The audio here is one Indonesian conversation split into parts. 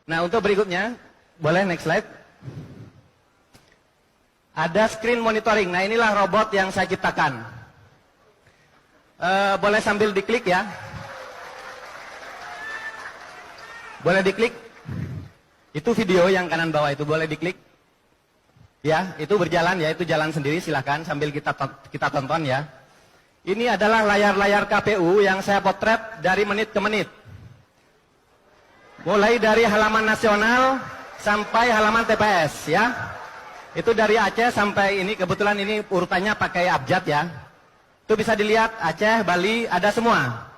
Nah, untuk berikutnya, boleh next slide. Ada screen monitoring. Nah, inilah robot yang saya ciptakan. Boleh sambil diklik ya. Boleh diklik. Itu video yang kanan bawah itu, boleh diklik. Ya, itu berjalan ya, itu jalan sendiri, silahkan sambil kita tonton ya. Ini adalah layar-layar KPU yang saya potret dari menit ke menit. Mulai dari halaman nasional sampai halaman TPS ya. Itu dari Aceh sampai ini, kebetulan ini urutannya pakai abjad ya. Itu bisa dilihat Aceh, Bali, ada semua.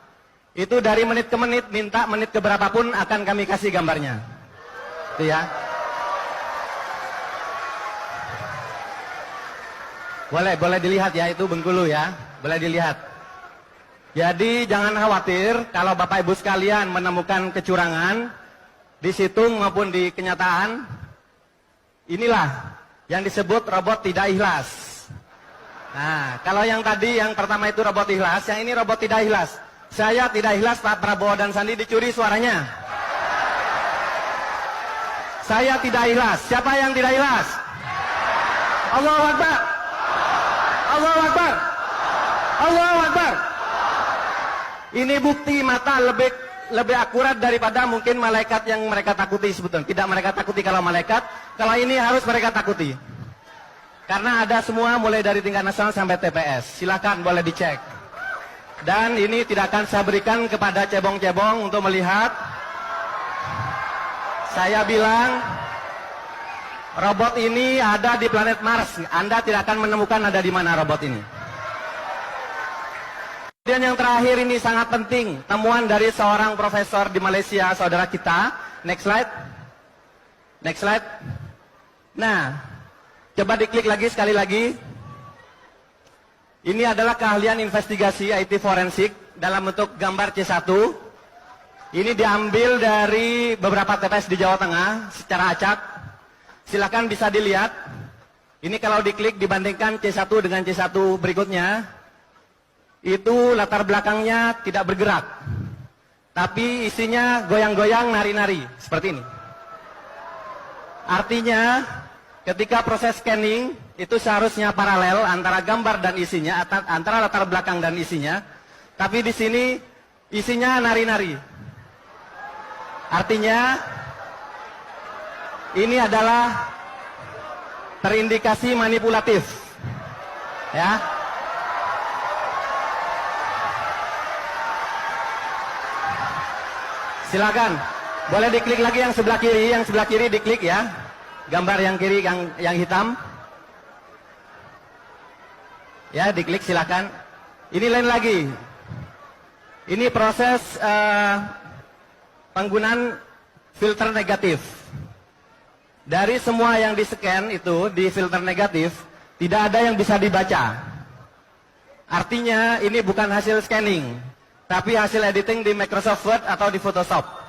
Itu dari menit ke menit, minta menit ke berapapun akan kami kasih gambarnya. Itu ya. Boleh dilihat ya, itu Bengkulu ya. Boleh dilihat. Jadi jangan khawatir kalau Bapak Ibu sekalian menemukan kecurangan di situng maupun di kenyataan. Inilah yang disebut robot tidak ikhlas. Nah, kalau yang tadi yang pertama itu robot ikhlas, yang ini robot tidak ikhlas. Saya tidak ikhlas Pak Prabowo dan Sandi dicuri suaranya. Saya tidak ikhlas. Siapa yang tidak ikhlas? Allahu Akbar. Allahu Akbar. Allahu Akbar. Ini bukti mata lebih akurat daripada mungkin malaikat yang mereka takuti sebetulnya. Tidak mereka takuti kalau malaikat, kalau ini harus mereka takuti. Karena ada semua mulai dari tingkat nasional sampai TPS. Silakan boleh dicek. Dan ini tidak akan saya berikan kepada cebong-cebong untuk melihat. Saya bilang robot ini ada di planet Mars. Anda tidak akan menemukan ada di mana robot ini. Kemudian yang terakhir ini sangat penting, temuan dari seorang profesor di Malaysia, saudara kita. Next slide. Next slide. Nah, coba diklik lagi sekali lagi. Ini adalah keahlian investigasi IT forensik dalam bentuk gambar C1. Ini diambil dari beberapa TPS di Jawa Tengah secara acak. Silakan bisa dilihat. Ini kalau diklik dibandingkan C1 dengan C1 berikutnya, itu latar belakangnya tidak bergerak, tapi isinya goyang-goyang, nari-nari seperti ini. Artinya ketika proses scanning itu seharusnya paralel antara gambar dan isinya, antara latar belakang dan isinya, tapi di sini isinya nari-nari. Artinya ini adalah terindikasi manipulatif ya. Silakan, boleh diklik lagi yang sebelah kiri diklik ya. Gambar yang kiri yang hitam. Ya, diklik silakan. Ini lain lagi. Ini proses penggunaan filter negatif. Dari semua yang di-scan itu di filter negatif, tidak ada yang bisa dibaca. Artinya ini bukan hasil scanning, tapi hasil editing di Microsoft Word atau di Photoshop.